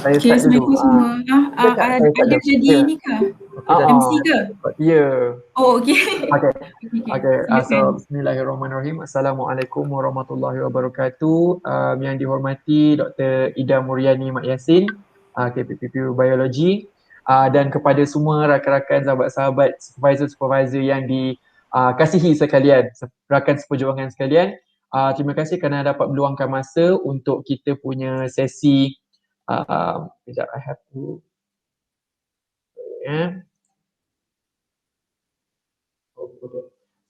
Saya Okay, start dulu. Assalamualaikum semua. Ada jadi ni ke? MC ke? Ya. Oh, okay. Okay. Okay. Silakan. So, bismillahirrahmanirrahim. Assalamualaikum warahmatullahi wabarakatuh. Yang dihormati Dr. Ida Muriani Mak Yasin, KPPP Biologi, dan kepada semua rakan-rakan, sahabat-sahabat, supervisor-supervisor yang dikasihi sekalian, rakan seperjuangan sekalian. Terima kasih kerana dapat meluangkan masa untuk kita punya sesi. Sekejap, I have to.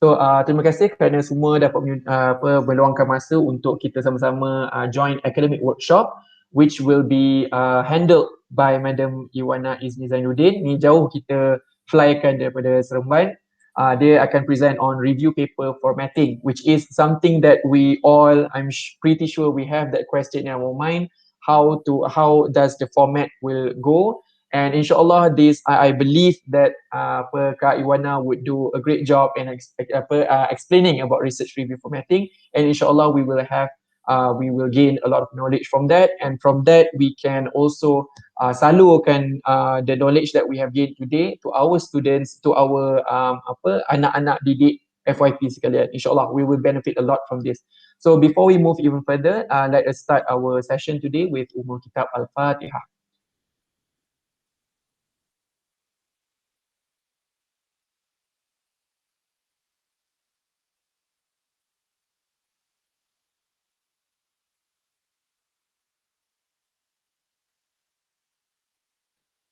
So terima kasih kerana semua dapat meluangkan masa untuk kita sama-sama join academic workshop which will be handled by Madam Iwana Izni Zainuddin. Ni jauh kita flykan daripada Seremban. Dia akan present on review paper formatting, which is something that we all, I'm pretty sure we have that question in our mind, how does the format will go. And insyaAllah this, I believe that Kak Iwana would do a great job in explaining about research review formatting, and insyaAllah we will gain a lot of knowledge from that, and from that we can also salurkan the knowledge that we have gained today to our students, to our anak-anak didik FYP sekalian. InsyaAllah we will benefit a lot from this. So before we move even further, let us start our session today with Ummul Kitab Al-Fatihah.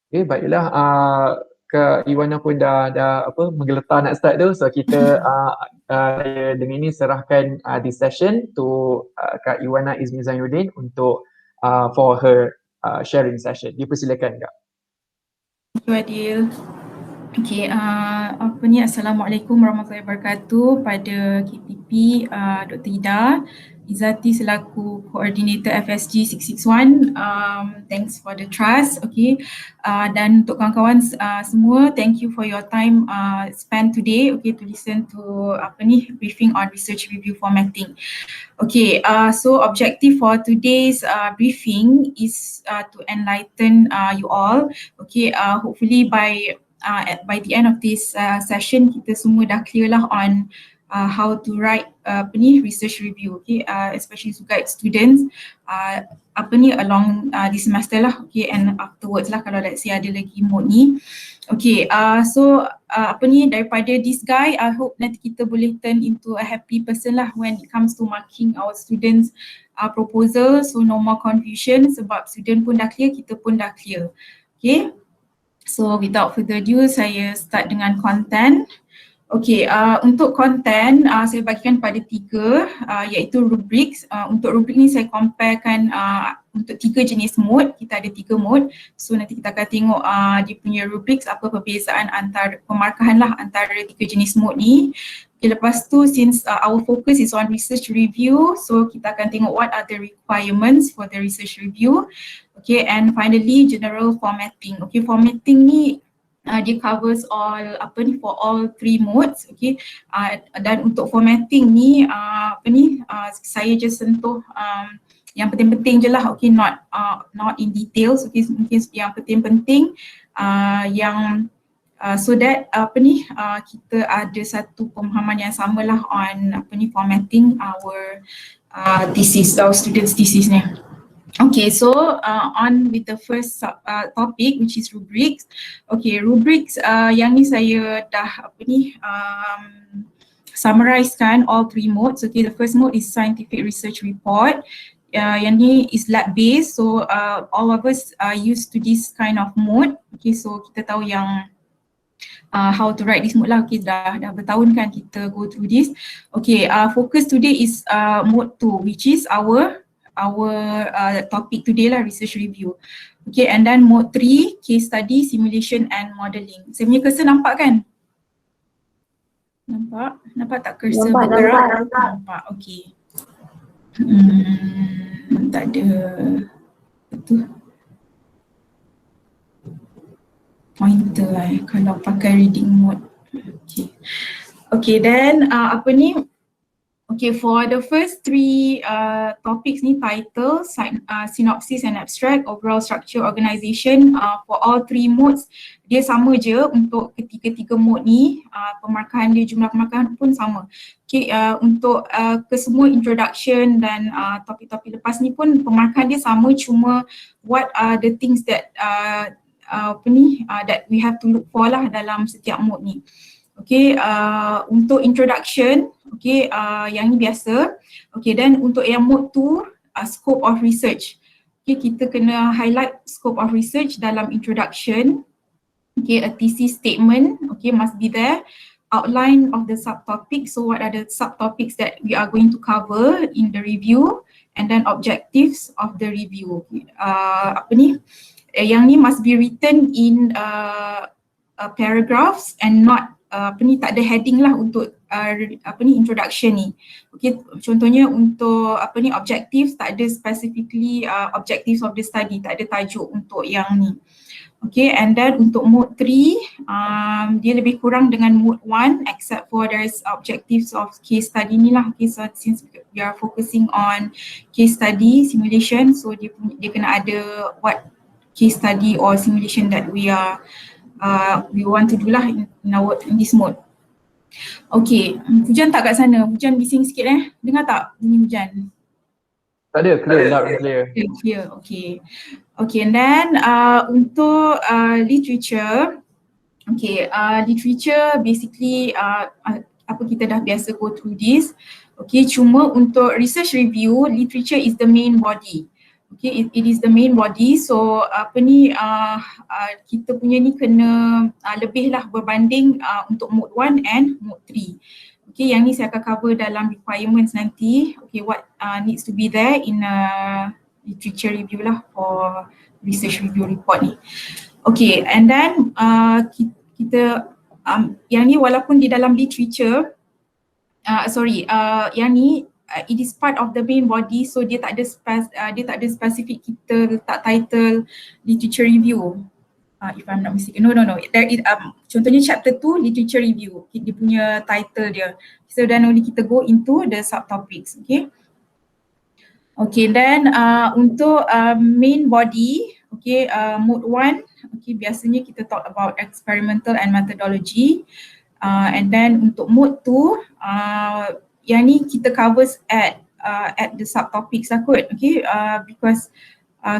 Okay, baiklah. Kak Iwana pun dah menggeletar nak start tu. So kita dengan ini serahkan this session to Kak Iwana Izni Zainuddin untuk for her sharing session. Dipersilakan Kak. Thank you, Adil. Okay, Assalamualaikum warahmatullahi wabarakatuh pada KPP, Dr. Ida Izzati selaku Coordinator FSG 661. Thanks for the trust. Okay, dan untuk kawan-kawan semua, thank you for your time spent today, okay, to listen to briefing on research review formatting. Okay, so objective for today's briefing is to enlighten you all. Okay, hopefully by the end of this session, kita semua dah clear lah on how to write research review, okay, especially to guide students along this semester lah, okay, and afterwards lah kalau let's say ada lagi mode ni. Okay, so daripada this guy, I hope nanti kita boleh turn into a happy person lah when it comes to marking our students proposal. So no more confusion sebab student pun dah clear, kita pun dah clear. Okay, so without further ado, saya start dengan content. Okay, untuk content saya bagikan pada tiga, iaitu rubrics. Untuk rubrik ni saya comparekan untuk tiga jenis mode. Kita ada tiga mode. So nanti kita akan tengok dia punya rubrics, apa perbezaan antara pemarkahan lah antara tiga jenis mode ni. Okay, lepas tu since our focus is on research review, so kita akan tengok what are the requirements for the research review. Okay, and finally general formatting. Okay, formatting ni dia covers all for all three modes, okay. Dan untuk formatting ni saya just sentuh yang penting-penting je lah, okay, not in details, okay. Mungkin yang penting-penting yang so that kita ada satu pemahaman yang sama lah on formatting our thesis, our students thesis ni. Okay, so on with the first topic, which is rubrics. Okay, rubrics yang ni saya dah summarizekan all three modes. Okay, the first mode is scientific research report. Yang ni is lab based, so all of us are used to this kind of mode. Okay, so kita tahu yang how to write this mode lah. Okay, dah bertahun kan kita go through this. Okay, focus today is mode 2, which is our topic today lah, research review. Okay, and then mode 3, case study, simulation and modelling. Saya punya cursor nampak kan? Nampak tak cursor bergerak? Nampak, okay. Tak ada betul pointer kalau pakai reading mode. Okay, then Okay, for the first three topics ni, title, synopsis and abstract, overall structure, organisation, for all three modes dia sama je untuk ketiga-tiga mode ni, pemarkahan dia, jumlah pemarkahan pun sama. Okay, untuk kesemua introduction dan topik-topik lepas ni pun pemarkahan dia sama, cuma what are the things that that we have to look for lah dalam setiap mode ni. Okay, untuk introduction, okay, yang ni biasa. Okay, dan untuk yang mode 2, scope of research. Okay, kita kena highlight scope of research dalam introduction. Okay, a thesis statement, okay, must be there. Outline of the subtopics, so what are the subtopics that we are going to cover in the review, and then objectives of the review. Yang ni must be written in paragraphs and not tak ada heading lah untuk introduction ni. Okay, contohnya untuk objectives, tak ada specifically objectives of the study, tak ada tajuk untuk yang ni. Okay, and then untuk mode 3, dia lebih kurang dengan mode 1 except for there's objectives of case study ni lah. Okay, so since we are focusing on case study simulation, so dia kena ada what case study or simulation that we want to do lah in this mode. Okay, hujan tak kat sana? Hujan bising sikit dengar tak bunyi hujan? Tak ada, clear, loud and clear. Clear, okay. Okay, and then untuk literature, okay, literature basically kita dah biasa go through this. Okay, cuma untuk research review, literature is the main body. Okay, it is the main body, so kita punya ni kena lebih lah berbanding untuk mode 1 and mode 3. Okay, yang ni saya akan cover dalam requirements nanti. Okay, what needs to be there in literature review lah for research review report ni. Okay, and then kita yang ni walaupun di dalam literature, yang ni it is part of the main body, so dia tak ada spesifik kita letak title literature review. If I'm not mistaken, no. There is, contohnya chapter 2 literature review, dia punya title dia. So then only kita go into the subtopics, okay. Okay, then untuk main body, okay, mode 1, okay, biasanya kita talk about experimental and methodology, and then untuk mode 2, yang ni kita covers at the subtopics lah kot, okay, because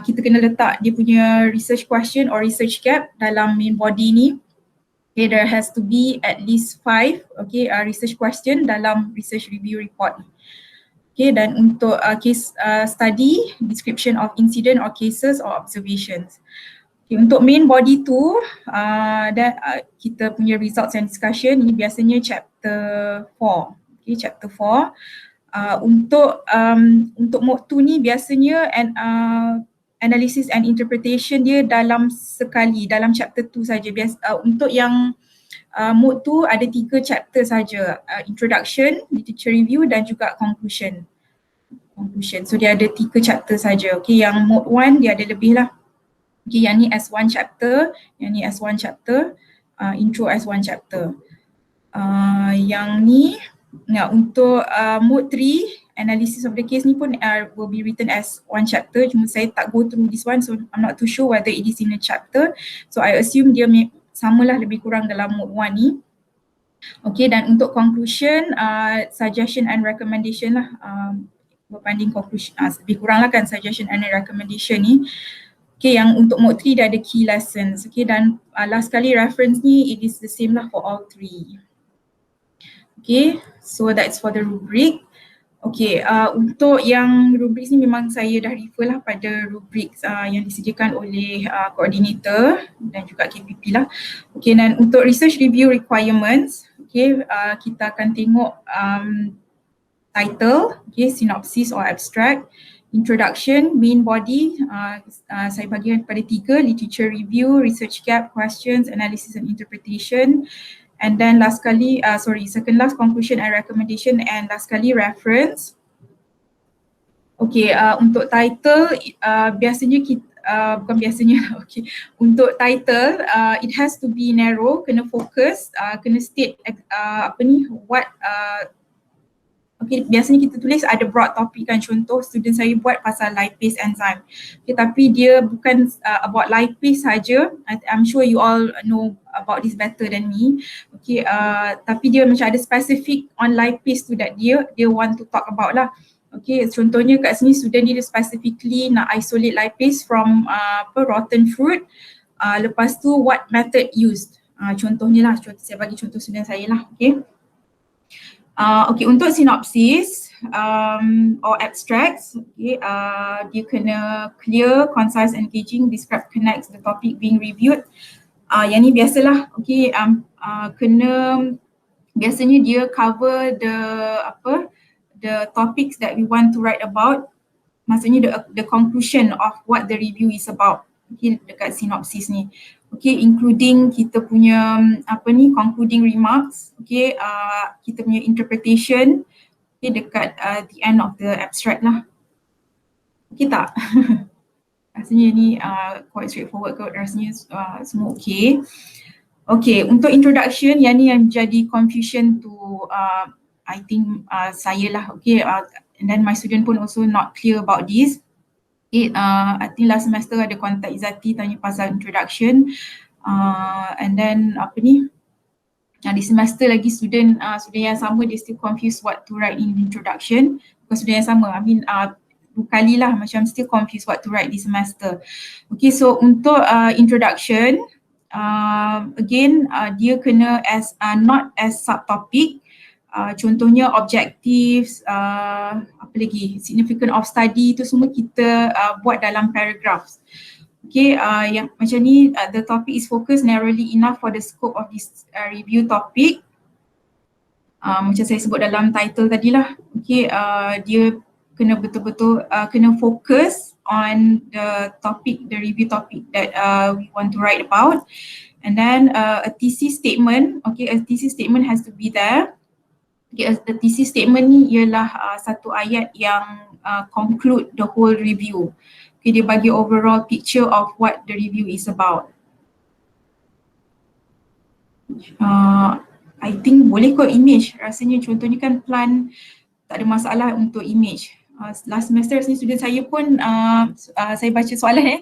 kita kena letak dia punya research question or research gap dalam main body ni. Okay, there has to be at least 5, okay, research question dalam research review report ni. Okay, dan untuk case study, description of incident or cases or observations. Okay, untuk main body tu, kita punya results and discussion ni biasanya chapter 4. Okay, chapter 4. Untuk mode 2 ni biasanya analysis and interpretation dia dalam sekali, dalam chapter 2 saja. Untuk yang mode 2 ada 3 chapter saja, introduction, literature review dan juga conclusion. So dia ada 3 chapter saja. Okay, yang mode 1 dia ada lebih lah. Okay, yang ni as 1 chapter, yang ni as 1 chapter, intro as 1 chapter. Yang ni, untuk mode 3, analysis of the case ni pun will be written as 1 chapter, cuma saya tak go through this one, so I'm not too sure whether it is in a chapter. So I assume dia samalah lebih kurang dalam mode 1 ni. Okay, dan untuk conclusion, suggestion and recommendation lah, berbanding conclusion, lebih kurang lah kan suggestion and recommendation ni. Okay, yang untuk mode 3 dia ada key lessons. Okay, dan last kali reference ni it is the same lah for all 3. Okay, so that's for the rubric. Okay, untuk yang rubrics ni memang saya dah refer lah pada rubrics yang disediakan oleh coordinator dan juga KPP lah. Okay, dan untuk research review requirements, okay, kita akan tengok title, okay, synopsis or abstract, introduction, main body, saya bagikan kepada 3, literature review, research gap, questions, analysis and interpretation. And then last kali, second last conclusion and recommendation, and last kali reference. Okay, untuk title, biasanya kita, bukan biasanya, okay. Untuk title, it has to be narrow, kena fokus, kena state what Okay, biasanya kita tulis ada broad topic kan, contoh student saya buat pasal lipase enzyme. Okay, tapi dia bukan about lipase saja. I'm sure you all know about this better than me. Okay, tapi dia macam ada specific on lipase tu that dia want to talk about lah. Okay, contohnya kat sini student dia specifically nak isolate lipase from rotten fruit. Lepas tu what method used. Contohnya lah, saya bagi contoh student saya lah. Okay. Okay, untuk sinopsis or abstracts, okay, dia kena clear, concise, engaging, describe, connects the topic being reviewed. Yang ni biasalah, okay, biasanya dia cover the topics that we want to write about, maksudnya the conclusion of what the review is about, okay, dekat sinopsis ni. Okay, including kita punya concluding remarks, okay, kita punya interpretation, okay, dekat the end of the abstract lah. Okay tak? Rasanya ni quite straightforward kot, rasanya semua okay. Okay, untuk introduction, yang ni yang jadi confusion to I think saya lah, okay, and then my student pun also not clear about this. I think last semester ada contact Izzati tanya pasal introduction, and then di semester lagi student yang sama dia still confused what to write in introduction. Bukan student yang sama, I mean 2 kali lah macam still confused what to write di semester. Okay, so untuk introduction, again dia kena as not as subtopic. Contohnya objectives, apa lagi, significance of study, tu semua kita buat dalam paragraphs. Okay, yang macam ni, the topic is focused narrowly enough for the scope of this review topic. Macam saya sebut dalam title tadi lah. Okay, dia kena betul-betul kena fokus on the topic, the review topic that we want to write about. And then a thesis statement, okay, a thesis statement has to be there. Okay, the thesis statement ni ialah satu ayat yang conclude the whole review. Okay, dia bagi overall picture of what the review is about. I think boleh kot image, rasanya contohnya kan plan, tak ada masalah untuk image. Last semester ni student saya pun saya baca soalan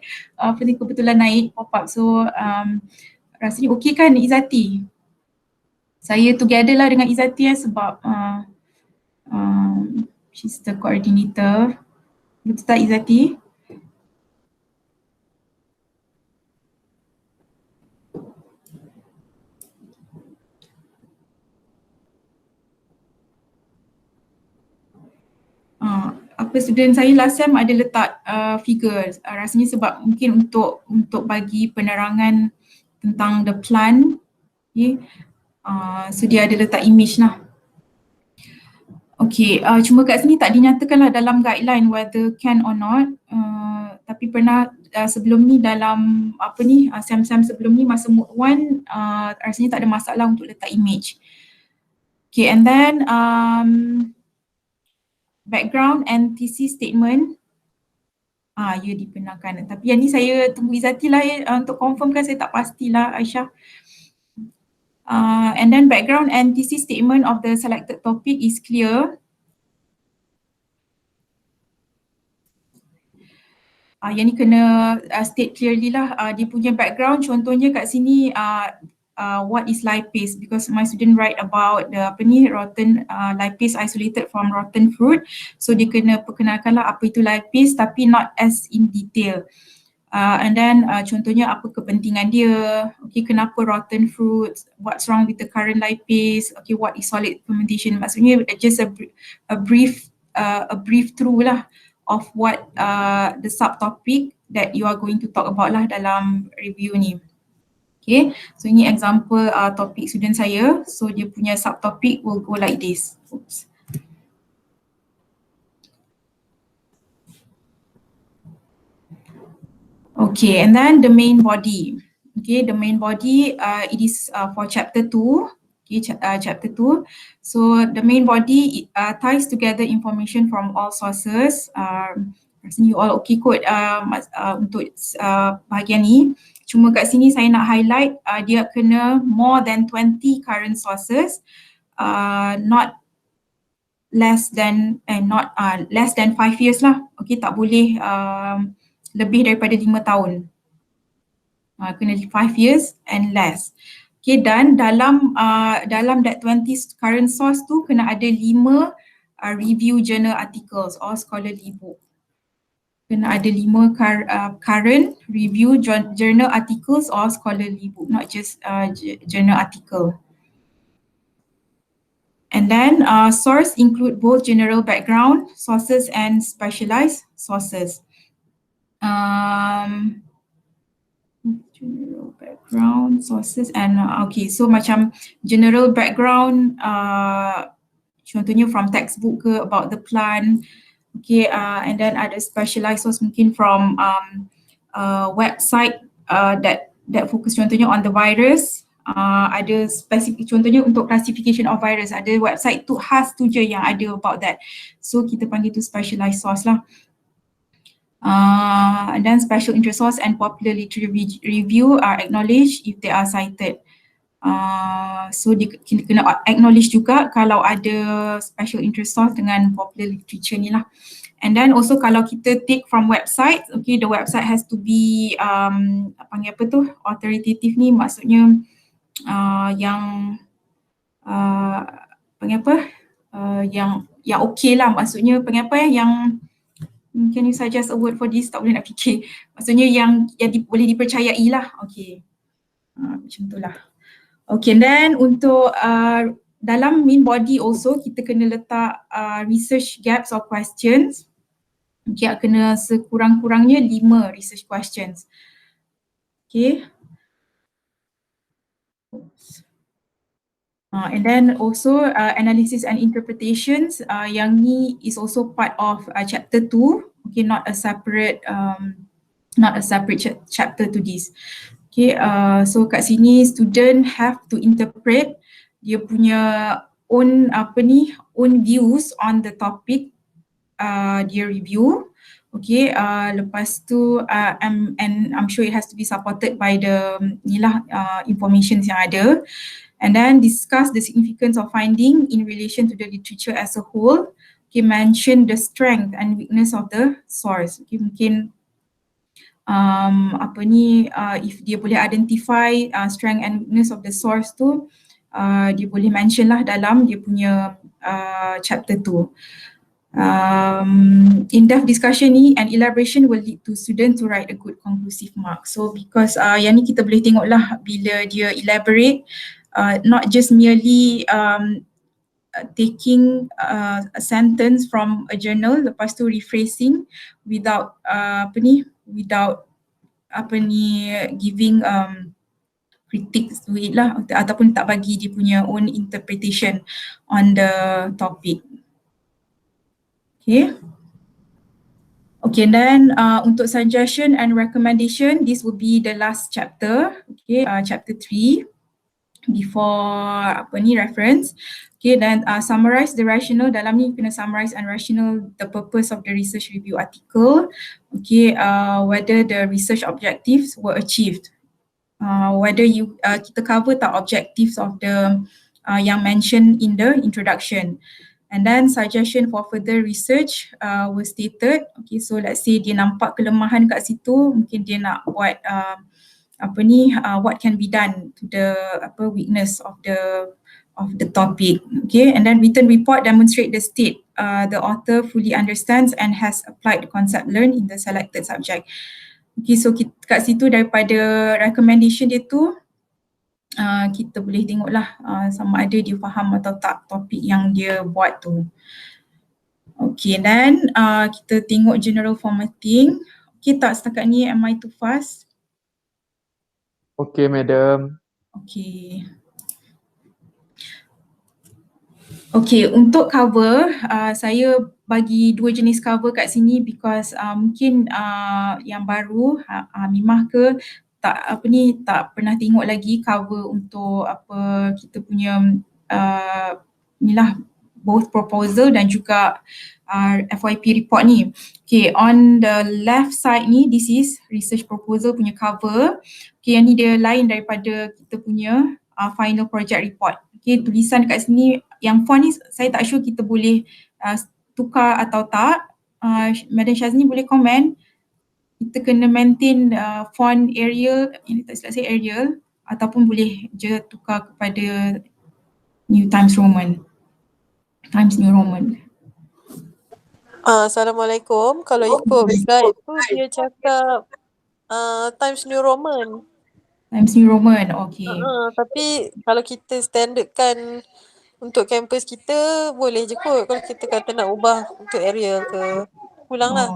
kebetulan naik pop up, so rasanya okey kan Izzati? Saya together lah dengan Izzati sebab she's the coordinator. Betul tak Izzati? Apa student saya last time ada letak figures, rasanya sebab mungkin untuk bagi penerangan tentang the plan, okay. So dia ada letak image lah. Okay, cuma kat sini tak dinyatakan lah dalam guideline whether can or not, tapi pernah sebelum ni dalam SEM-SEM sebelum ni masa Mood 1 rasanya tak ada masalah untuk letak image. Okay, and then background and thesis statement, ya dibenarkan. Tapi yang ni saya tunggu Izzati lah untuk confirmkan, saya tak pastilah Aisyah. And then background and thesis statement of the selected topic is clear. Yang ni kena state clearly lah dia punya background. Contohnya kat sini what is lipase, because my student write about the rotten lipase isolated from rotten fruit. So dia kena perkenalkan lah apa itu lipase tapi not as in detail. And then contohnya apa kepentingan dia, okay, kenapa rotten fruits, what's wrong with the current lipase, okay, what is solid fermentation. Maksudnya just a brief through lah of what the subtopic that you are going to talk about lah dalam review ni. Okay, so ini example topik student saya. So dia punya subtopic will go like this. Oops. Okay, and then the main body. Okay, the main body it is for chapter 2. Okay, chapter 2. So the main body ties together information from all sources. Rasanya you all okay kot untuk bahagian ni. Cuma kat sini saya nak highlight dia kena more than 20 current sources, not less than less than 5 years lah. Okay, tak boleh lebih daripada 5 tahun. Kena 5 years and less. Okay, dan dalam that 20 current source tu kena ada 5 review journal articles or scholarly book. Kena ada 5 current review journal articles or scholarly book, not just journal article. And then source include both general background sources and specialized sources. General background sources and okay, so macam general background contohnya from textbook ke about the plant, okay, and then ada specialized source mungkin from website that focus contohnya on the virus. Ada spesifik contohnya untuk classification of virus, ada website tu khas tu je yang ada about that, so kita panggil tu specialized source lah. And then special interest source and popular literature review are acknowledged if they are cited. So kena acknowledge juga kalau ada special interest source dengan popular literature ni lah. And then also kalau kita take from website, okay, the website has to be panggil apa tu, authoritative ni maksudnya yang panggil apa, yang okay lah, maksudnya panggil apa yang can you suggest a word for this, tak boleh nak fikir, maksudnya yang boleh dipercayai lah, okay, macam tu lah. Okay, then untuk dalam main body also kita kena letak research gaps or questions. Okay, kena sekurang-kurangnya 5 research questions. Okay. And then also analysis and interpretations, yang ni is also part of chapter 2, okay, not a separate chapter to this. Okay, so kat sini student have to interpret dia punya own own views on the topic dia review. Okay, lepas tu and I'm sure it has to be supported by the informations yang ada. And then discuss the significance of finding in relation to the literature as a whole. Okay, mention the strength and weakness of the source. Okay, mungkin if dia boleh identify strength and weakness of the source tu, dia boleh mention lah dalam dia punya chapter tu. In-depth discussion ni and elaboration will lead to student to write a good conclusive mark. So because yang ni kita boleh tengok lah bila dia elaborate, not just merely taking a sentence from a journal lepas tu rephrasing without giving critiques to it lah, ataupun tak bagi dia punya own interpretation on the topic. Okay. Okay, then untuk suggestion and recommendation, this will be the last chapter, okay, chapter 3 before reference. Okay, then summarize the rationale, dalam ni kena summarize and rationale the purpose of the research review article. Okay, whether the research objectives were achieved, whether kita cover tak objectives of the yang mentioned in the introduction. And then suggestion for further research was stated. Okay, so let's say dia nampak kelemahan kat situ, mungkin dia nak buat what can be done to the weakness of the topic. Okay, and then written report demonstrate the state the author fully understands and has applied the concept learned in the selected subject. Okay, so kat situ daripada recommendation dia tu kita boleh tengoklah sama ada dia faham atau tak topik yang dia buat tu. Okay, then kita tengok general formatting. Okay, tak setakat ni, am I too fast? Okay, madam. Okay. Okay, untuk cover, saya bagi 2 jenis cover kat sini because mungkin yang baru, Mimah ke tak pernah tengok lagi cover untuk kita punya both proposal dan juga FYP report ni. Okay, on the left side ni, this is research proposal punya cover. Okay, yang ni dia lain daripada kita punya final project report. Okay, tulisan dekat sini, yang font ni saya tak sure kita boleh tukar atau tak. Madam Syazni boleh komen, kita kena maintain font Arial, ini tak silap saya Arial, ataupun boleh je tukar kepada New Times Roman. Times New Roman. Assalamualaikum. Kalau ikut guide tu dia cakap Times New Roman. Times New Roman, okay. Tapi kalau kita standardkan untuk kampus kita, boleh je kot. Kalau kita kata nak ubah untuk area ke, pulang lah.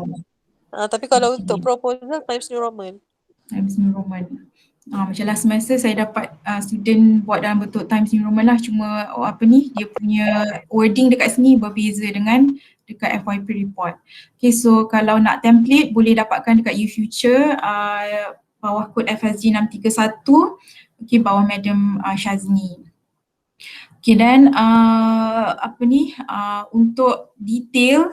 Tapi kalau untuk proposal, Times New Roman. Times New Roman. Macam last semester saya dapat student buat dalam bentuk Times New Roman lah, cuma dia punya wording dekat sini berbeza dengan dekat FYP report. Okay, so kalau nak template boleh dapatkan dekat YouFuture, bawah kod FSG 631, okay, bawah Madam Syazni. Okay, dan untuk detail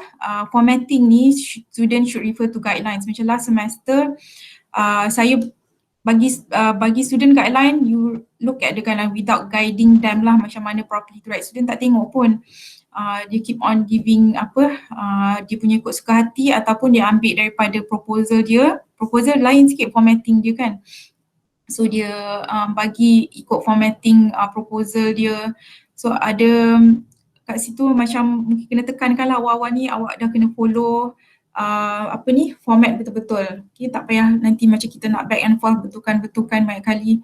formatting ni student should refer to guidelines. Macam last semester saya bagi student guideline, you look at the guideline without guiding them lah macam mana properly to write. Student tak tengok pun, dia keep on giving dia punya ikut suka hati ataupun dia ambil daripada proposal dia. Proposal lain sikit formatting dia kan. So dia bagi ikut formatting proposal dia. So ada kat situ macam mungkin kena tekankan lah awal-awal ni awak dah kena follow format betul-betul. Okay, tak payah nanti macam kita nak back and forth betulkan banyak kali.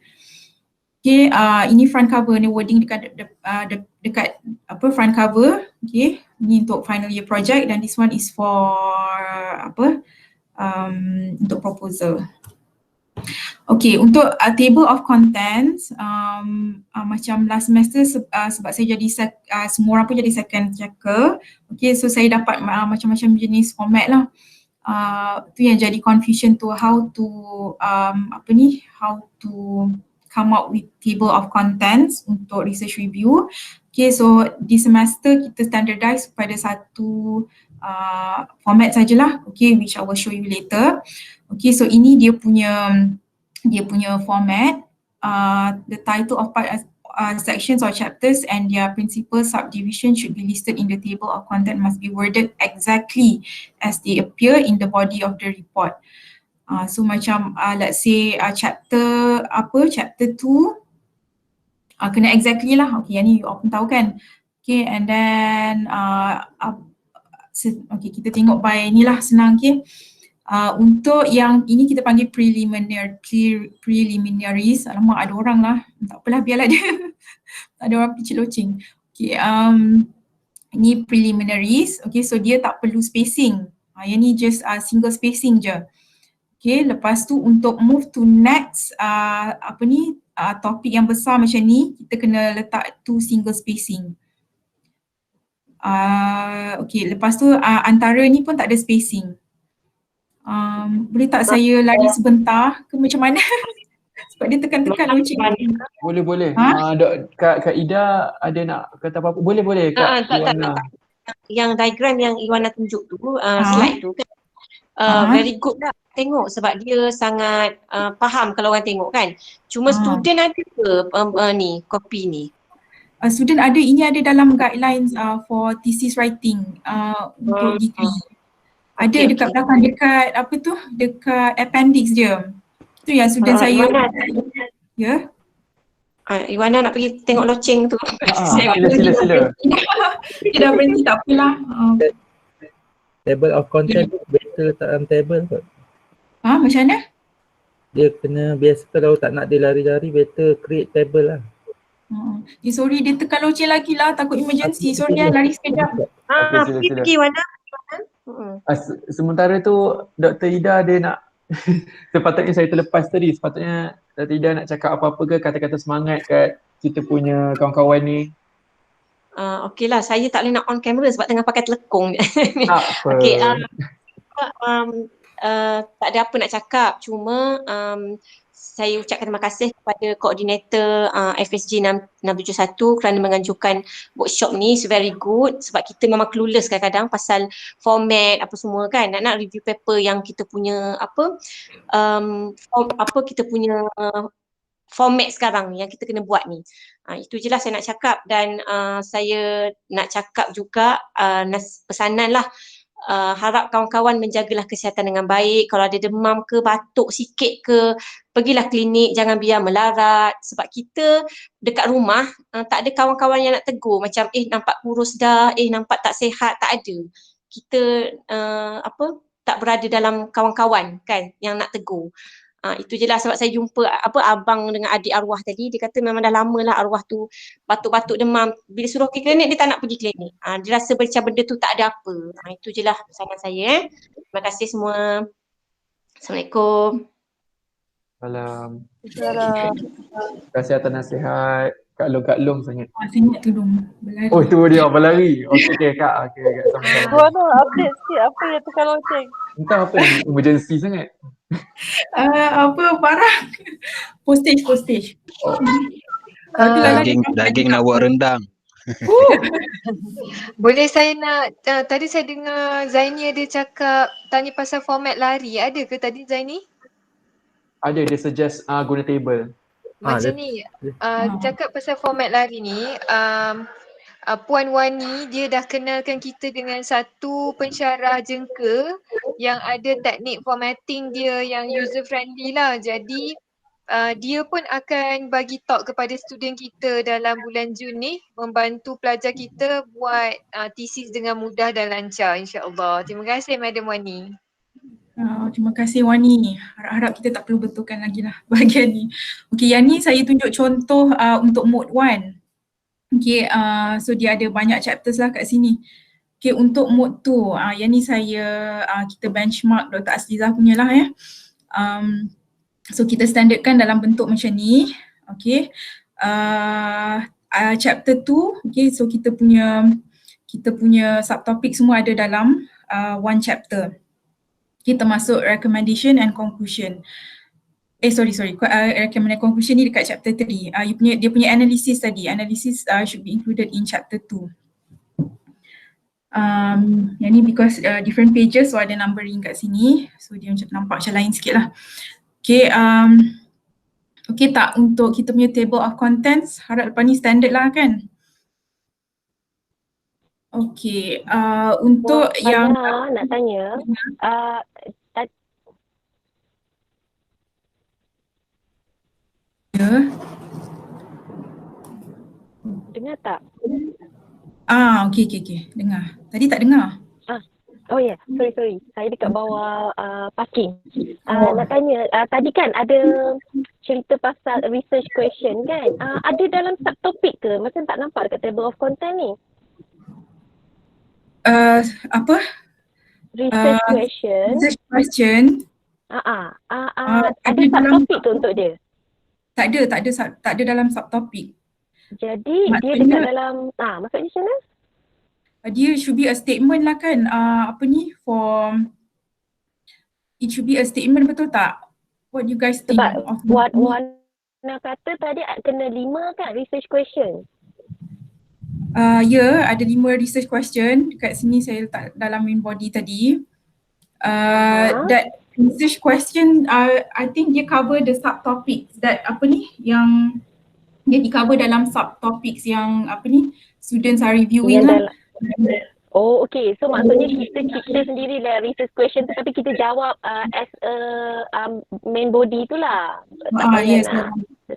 Okay, ini front cover ni, wording dekat front cover. Okay, ni untuk final year project dan this one is for untuk proposal. Okay, untuk table of contents, macam last semester sebab saya jadi semua orang pun jadi second checker. Okay, so saya dapat macam-macam jenis format lah. Tu yang jadi confusion tu how to come up with table of contents untuk research review. Okay, so di semester kita standardize pada satu format sajalah, okay, which I will show you later. Okay, so ini dia punya format, the title of part sections or chapters and their principal subdivision should be listed in the table of content, must be worded exactly as they appear in the body of the report. So macam let's say chapter 2 kena exactly lah. Okay, yang ni you all pun tahu kan. Okay, and then okay, kita tengok by ni lah, senang. Okay, untuk yang ini kita panggil preliminaries. Alamak, ada orang lah, tak apalah, biarlah dia. Ada orang kecil loceng. Okay, ini preliminaries. Okay, so dia tak perlu spacing. Yang ni just single spacing je. Okay, lepas tu untuk move to next topik yang besar macam ni, kita kena letak 2 single spacing. Okay, lepas tu antara ni pun tak ada spacing. Boleh tak saya lari sebentar ke macam mana? Sebab dia tekan-tekan loceng. Boleh. Kak Ida ada nak kata apa-apa? Boleh Kak Iwana. Yang diagram yang Iwana tunjuk tu, slide tu kan, very good lah tengok sebab dia sangat faham kalau orang tengok kan. Cuma student ada ke ni, copy ni? Student ada, ini ada dalam guidelines for thesis writing untuk degree. Ada dekat belakang, dekat appendix dia. Tu yang student saya. Ya. Iwana nak pergi tengok loceng tu. Sila. Dia dah berhenti, tak apalah. Table of content better letak dalam table kot. Macam mana? Dia kena biasa kalau tak nak dia lari-lari, better create table lah. Sorry, dia tekan loceng lagi lah, takut emergency. Sorry lari sekejap. Pergi Iwana. Sementara tu Dr. Ida ada nak sepatutnya saya terlepas tadi, sepatutnya Dr. Ida nak cakap apa-apa ke, kata-kata semangat kat kita punya kawan-kawan ni. Okey lah, saya tak boleh nak on camera sebab tengah pakai telekong. Okey, tak ada apa nak cakap, cuma saya ucapkan terima kasih kepada koordinator FSG 671 kerana menganjurkan workshop ni. It's very good sebab kita memang clueless kadang-kadang pasal format apa semua kan. Nak review paper yang kita punya kita punya format sekarang yang kita kena buat ni. Itu je lah saya nak cakap, dan saya nak cakap juga pesanan lah. Harap kawan-kawan menjagalah kesihatan dengan baik. Kalau ada demam ke, batuk sikit ke, pergilah klinik, jangan biar melarat. Sebab kita dekat rumah tak ada kawan-kawan yang nak tegur macam nampak kurus dah, nampak tak sihat, tak ada. Kita tak berada dalam kawan-kawan kan yang nak tegur. Itu je lah sebab saya jumpa abang dengan adik arwah tadi, dia kata memang dah lama lah arwah tu batuk-batuk demam, bila suruh pergi klinik dia tak nak pergi klinik. Dia rasa macam benda tu tak ada apa. Itu je lah pesanan saya. Terima kasih semua. Assalamualaikum. Salam. Salam. Terima kasih atas nasihat. Kak Long sangat. Saya nak tolong berlari. Oh, itu dia berlari. Okey Kak. Okey sama-sama. Iwana, update sikit apa yang tukar loceng. Entah apa yang emergency sangat. Parah. Postage. Oh. Daging nak buat rendang. Boleh saya nak, tadi saya dengar Zaini ada cakap tanya pasal format lari. Ada ke tadi Zaini? Ada, dia suggest guna table. Macam ni, cakap pasal format lari ni, Puan Wani dia dah kenalkan kita dengan satu pensyarah jengka yang ada teknik formatting dia yang user friendly lah. Jadi dia pun akan bagi talk kepada student kita dalam bulan Jun ni, membantu pelajar kita buat thesis dengan mudah dan lancar, insya-Allah. Terima kasih Madam Wani. Terima kasih Wani. Harap-harap kita tak perlu betulkan lagi lah bahagian ni. Okey, yang ni saya tunjuk contoh untuk mode 1. Okey, so dia ada banyak chapters lah kat sini. Okey, untuk mode 2, yang ni kita benchmark Dr. Aslizah punya lah ya. So kita standardkan dalam bentuk macam ni. Okey. Chapter 2, okey, so kita punya subtopik semua ada dalam one chapter. Kita masuk recommendation and conclusion. Recommended conclusion ni dekat chapter 3. Dia punya analysis tadi. Analysis should be included in chapter 2. Yang ni because different pages, so ada numbering kat sini. So dia macam nampak macam lain sikit lah. Okay, okay tak untuk kita punya table of contents, harap lepas ni standard lah kan? Okay, untuk yang nak tanya, dengar tak? Okay, dengar. Tadi tak dengar. Oh ya, sorry. Saya dekat bawah parking. Nak tanya, tadi kan ada cerita pasal research question kan? Ada dalam subtopik ke? Macam tak nampak dekat table of content ni. Apa? Research question. Research question. Ada subtopik ke untuk dia? Tak ada dalam subtopik. Jadi maksudnya, dia dekat dalam, maksudnya macam mana? Dia should be a statement lah kan, it should be a statement, betul tak? What you guys think? Sebab Wana kata tadi kena 5 kan research question. Ada 5 research question dekat sini saya letak dalam main body tadi. That research question, I think dia cover the subtopics yang dia di-cover dalam subtopics yang students are reviewing lah. Oh okay, so maksudnya kita sendiri lah research question tu, tapi kita jawab as a main body tu lah. Yes.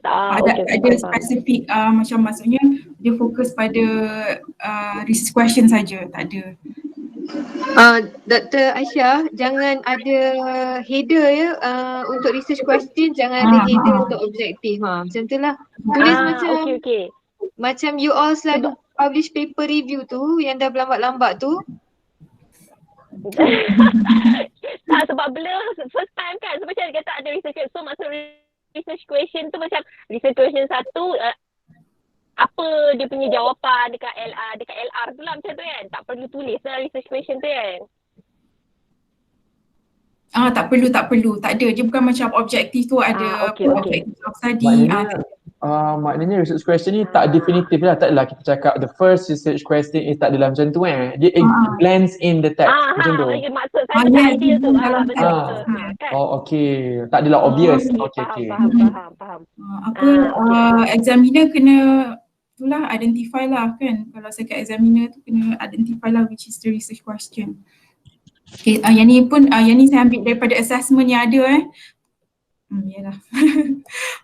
Ada spesifik macam maksudnya dia fokus pada research question saja, tak ada. Dr. Aisyah, jangan ada header ya, untuk research question jangan ada header untuk objektif. Macam tu lah. Tulis macam okay. Macam you all selalu publish paper review tu yang dah berlambat-lambat tu. Tak, sebab blur first time kan, so macam kata ada research question, so maksud research question tu macam research question 1, apa dia punya jawapan dekat LR tu lah macam tu kan, tak perlu tulis lah research question tu kan. Tak perlu, tak ada, dia bukan macam objektif tu ada okay. objektif of study. maknanya research question ni tak definitif lah. Tak adalah kita cakap the first research question is, tak adalah macam tu Dia it blends in the text macam tu. Maksud saya macam yes, idea tu. dalam Betul, text. betul. Kan? Oh okay, tak adalah obvious. Okay. Faham. Examiner kena itulah identify lah kan. Kalau second examiner tu kena identify lah which is the research question. Okay, yang ni saya ambil daripada assessment yang ada yalah.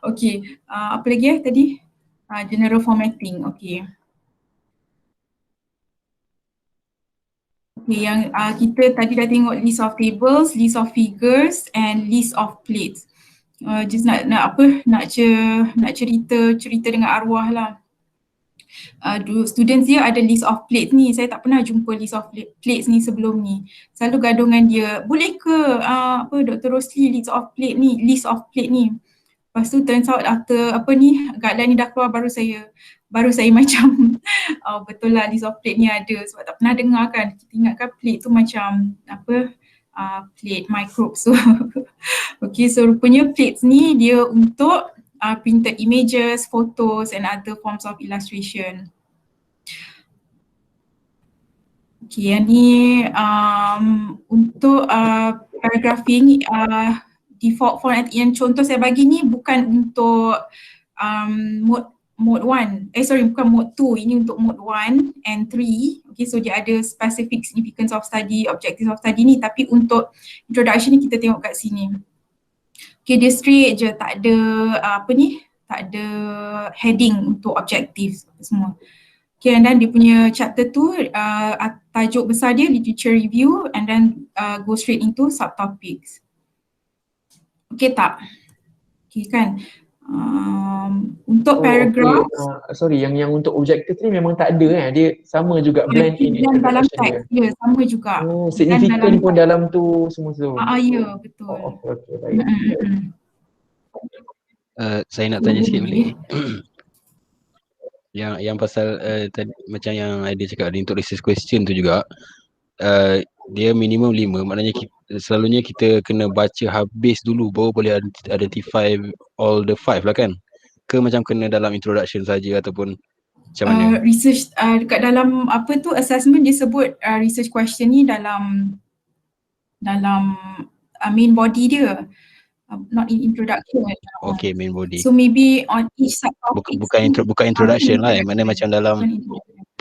Okay, apa lagi tadi? General formatting, okay. Okay, yang kita tadi dah tengok list of tables, list of figures and list of plates. Just nak cerita dengan arwah lah. Students dia ada list of plates ni. Saya tak pernah jumpa list of plates ni sebelum ni. Selalu gadungan dia, boleh ke Dr. Rosli list of plate ni. Lepas tu turns out after guideline ni dah keluar, baru saya macam betul lah list of plate ni ada, sebab tak pernah dengar kan. Kita ingatkan plate tu macam plate microbe. So okay, so rupanya plates ni dia untuk printed images, photos and other forms of illustration. Okay, yang ni untuk paragraphing, default font yang contoh saya bagi ni bukan untuk mode 1, bukan mode 2, ini untuk mode 1 and 3. Okay, so dia ada specific significance of study, objectives of study ni, tapi untuk introduction ni kita tengok kat sini. Okay, dia straight je, tak ada tak ada heading untuk objectives semua. Okay, and then dia punya chapter tu, tajuk besar dia literature review, and then go straight into subtopics. Okay tak? Okay kan? Untuk paragraph, Sorry, yang untuk objektif ni memang tak ada dia sama juga blend in dalam introduction teks dia sama juga. Signifikan pun dalam tu semua tu. Ya, betul. Okay, baik. Saya nak tanya sikit balik. yang pasal tadi, macam yang Aidil cakap untuk research question tu juga, dia minimum 5, maknanya selalunya kita kena baca habis dulu baru boleh identify all the 5 lah kan? Ke macam kena dalam introduction saja ataupun macam mana? Research dekat dalam assessment dia sebut research question ni dalam main body dia, not in introduction. Okay, main body. So maybe on each subtopic bukan introduction lah, mana macam dalam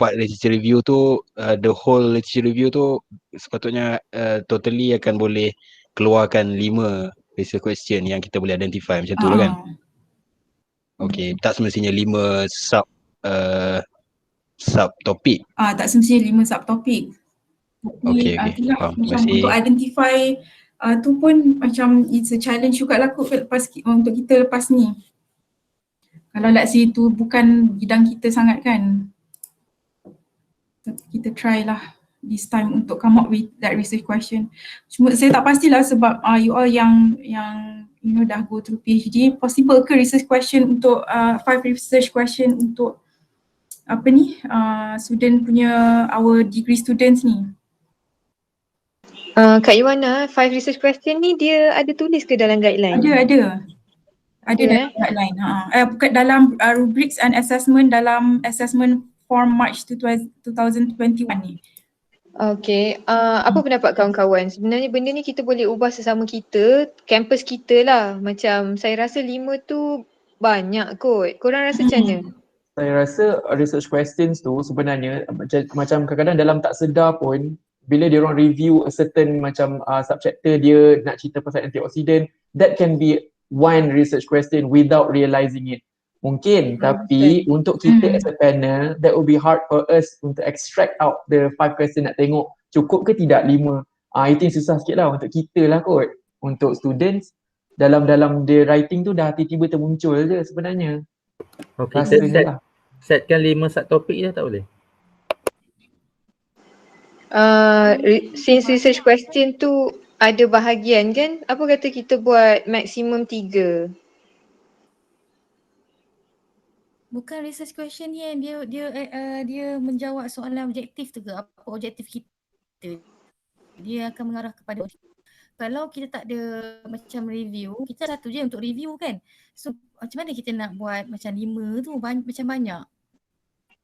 part literature review tu, the whole literature review tu sepatutnya totally akan boleh keluarkan 5 research question yang kita boleh identify macam tu lah kan? Okay, tak semestinya 5 subtopik. Tak semestinya 5 subtopik. Okay, faham. Terima kasih. Untuk identify tu pun macam it's a challenge juga lah untuk kita lepas ni. Kalau let's say tu bukan bidang kita sangat kan. Kita try lah this time untuk come up with that research question. Cuma saya tak pastilah sebab you all yang dah go through PhD, possible ke research question untuk 5 research question untuk student punya, our degree students ni? Kak Iwana, 5 research question ni dia ada tulis ke dalam guideline? Ada dalam guideline. Bukan dalam rubrics and assessment, dalam assessment form March 2021 ni. Okay, apa pendapat kawan-kawan? Sebenarnya benda ni kita boleh ubah sesama kita, kampus kita lah. Macam saya rasa 5 tu banyak kot. Korang rasa macam mana? Saya rasa research questions tu sebenarnya macam kadang-kadang dalam tak sedar pun, bila dia orang review a certain macam subchapter dia nak cerita pasal antioksidan, that can be one research question without realizing it. Mungkin, tapi untuk kita as a panel, that will be hard for us untuk extract out the 5 question, nak tengok cukup ke tidak 5. Itu yang susah sikit lah untuk kita lah kot. Untuk students, dalam the writing tu dah tiba-tiba termuncul je sebenarnya. Okay, setkan 5 subtopik je tak boleh? Since research question tu ada bahagian kan, apa kata kita buat maksimum 3? Bukan research question ni yang dia menjawab soalan objektif tu ke? Apa objektif kita? Dia akan mengarah kepada kalau kita tak ada macam review, kita satu je untuk review kan. So macam mana kita nak buat macam 5 tu macam banyak.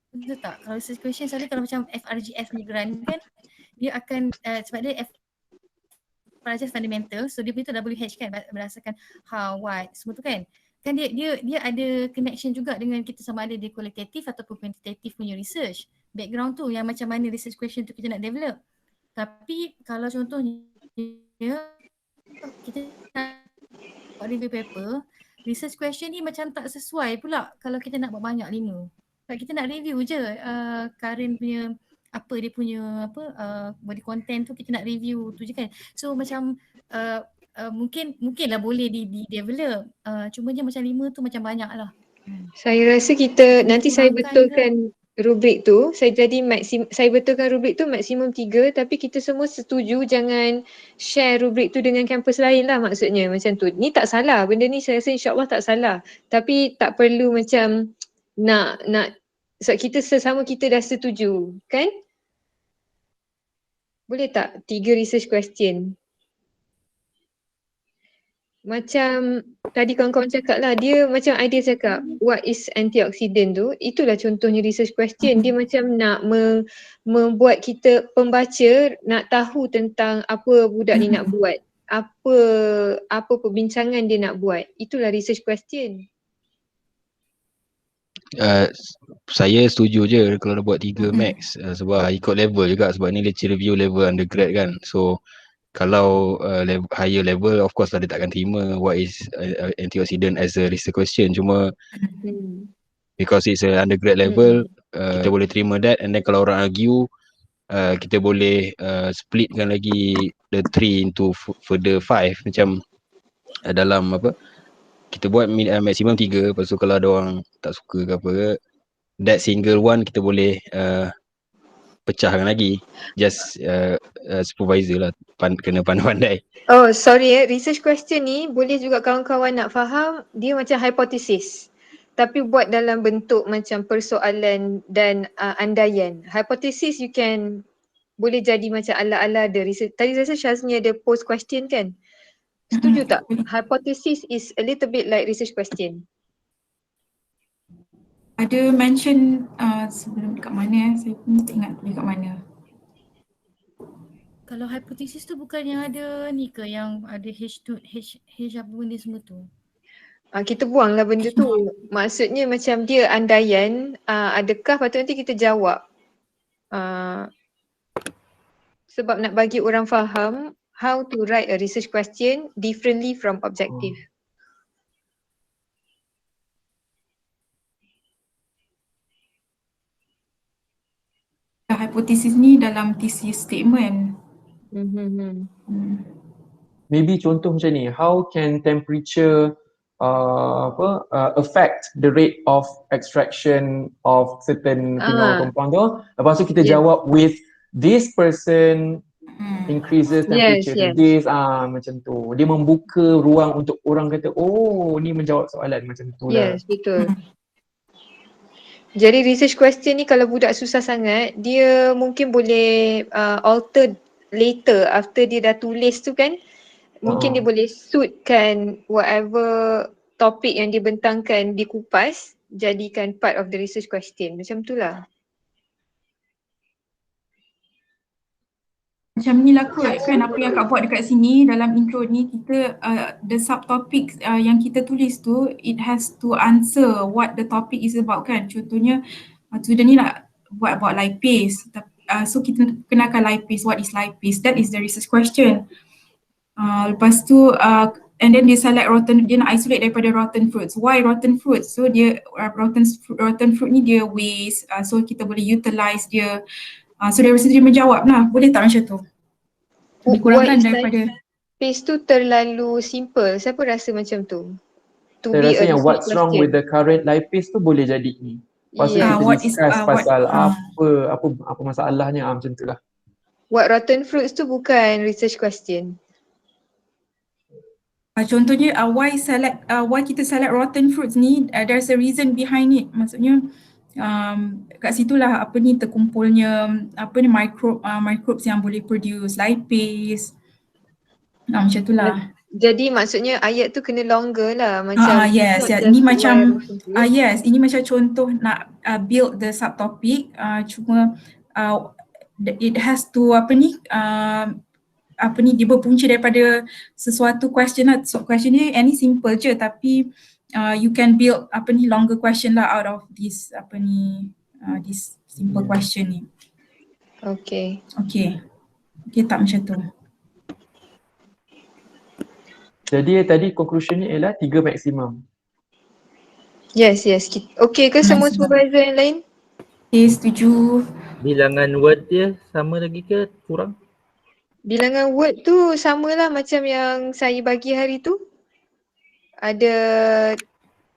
Betul tak? Kalau research question selalu kalau macam FRGF ni grant kan, dia akan sebab dia FRGF fundamental, so dia punya tu WH kan, berdasarkan how, what, semua tu kan. Kan dia ada connection juga dengan kita sama ada dia kualitatif ataupun kuantitatif punya research. Background tu yang macam mana research question tu kita nak develop. Tapi kalau contohnya kita nak buat review paper, research question ni macam tak sesuai pula kalau kita nak buat banyak 5. Sebab kita nak review je current punya apa dia punya body content tu, kita nak review tu je kan. So macam mungkinlah boleh di develop. Cuma je macam 5 tu macam banyak lah. Saya rasa kita nanti saya Kurangkan betulkan rubrik tu, saya betulkan rubrik tu maksimum 3, tapi kita semua setuju jangan share rubrik tu dengan kampus lain lah, maksudnya macam tu. Ni tak salah, benda ni saya rasa insyaAllah tak salah, tapi tak perlu macam nak sebab kita sesama kita dah setuju kan. Boleh tak 3 research question? Macam tadi kawan-kawan cakap lah, dia macam idea cakap what is antioxidant tu, itulah contohnya research question. Dia macam nak membuat kita pembaca nak tahu tentang apa budak ni nak buat, apa perbincangan dia nak buat. Itulah research question. Saya setuju je kalau dah buat 3 max, sebab ikut level juga, sebab ni lecture review level undergrad kan. So kalau higher level of course lah dia takkan terima what is antioxidant as a research question. Cuma because it's a undergrad level, kita boleh terima that, and then kalau orang argue kita boleh splitkan lagi the 3 into further 5, macam dalam apa, kita buat maksimum 3, lepas tu kalau ada orang tak suka ke apa ke, that single one kita boleh pecahkan lagi. Just supervisor lah kena pandai-pandai. Oh sorry research question ni boleh juga kawan-kawan nak faham, dia macam hypothesis, tapi buat dalam bentuk macam persoalan dan andaian. Hypothesis you can boleh jadi macam ala-ala ada research. Tadi rasa Syazni ada post question kan? Setuju tak? Hypothesis is a little bit like research question. Ada mention sebelum dekat mana saya pun tak ingat dekat mana. Kalau hipotesis tu bukan yang ada ni ke, yang ada H2, H apa benda semua tu? Kita buanglah benda tu. Maksudnya macam dia andaian, adakah patut nanti kita jawab. Sebab nak bagi orang faham how to write a research question differently from objective. Hipotesis ni dalam thesis statement. Maybe contoh macam ni, how can temperature affect the rate of extraction of certain phenol compound tu. Lepas tu kita jawab with this person increases temperature to this, macam tu. Dia membuka ruang untuk orang kata, oh ni menjawab soalan macam tu lah. Yes, betul. Jadi research question ni kalau budak susah sangat, dia mungkin boleh alter later after dia dah tulis tu kan. Mungkin dia boleh suitkan whatever topik yang dia bentangkan, dikupas, jadikan part of the research question. Macam tu lah. Macam ni lah kot kan apa yang Kak buat dekat sini dalam intro ni, kita the subtopics yang kita tulis tu, it has to answer what the topic is about kan. Contohnya student ni nak buat about lipase, so kita kenalkan lipase, what is lipase, that is the research question. Lepas tu and then dia select dia nak isolate daripada rotten fruits. Why rotten fruits? So dia rotten fruit ni dia waste, so kita boleh utilize dia. So dia rasa dia menjawab lah, boleh tak macam tu? Dikurangkan daripada lipase tu terlalu simple, siapa rasa macam tu? Saya rasa yang what's wrong with the current lipase tu boleh jadi ni. Lepas tu kita discuss pasal apa masalahnya, macam tu lah. What rotten fruits tu bukan research question. Contohnya why kita select rotten fruits ni, there's a reason behind it. Maksudnya kat situlah terkumpulnya microbes yang boleh produce lipase. Macam tu lah. Jadi maksudnya ayat tu kena longer lah macam Yes, not ini just macam one relationship. yes, ini macam contoh nak build the subtopic, cuma it has to dia berpunca daripada sesuatu question lah. So question ni any simple je, tapi you can build longer question lah out of this this simple question ni. Okay. Okay tak macam tu. Jadi tadi conclusion ni ialah 3 maksimum. Yes. Okay ke semua supervisor yang lain? Okay, setuju. Bilangan word dia sama lagi ke kurang? Bilangan word tu samalah macam yang saya bagi hari tu. Ada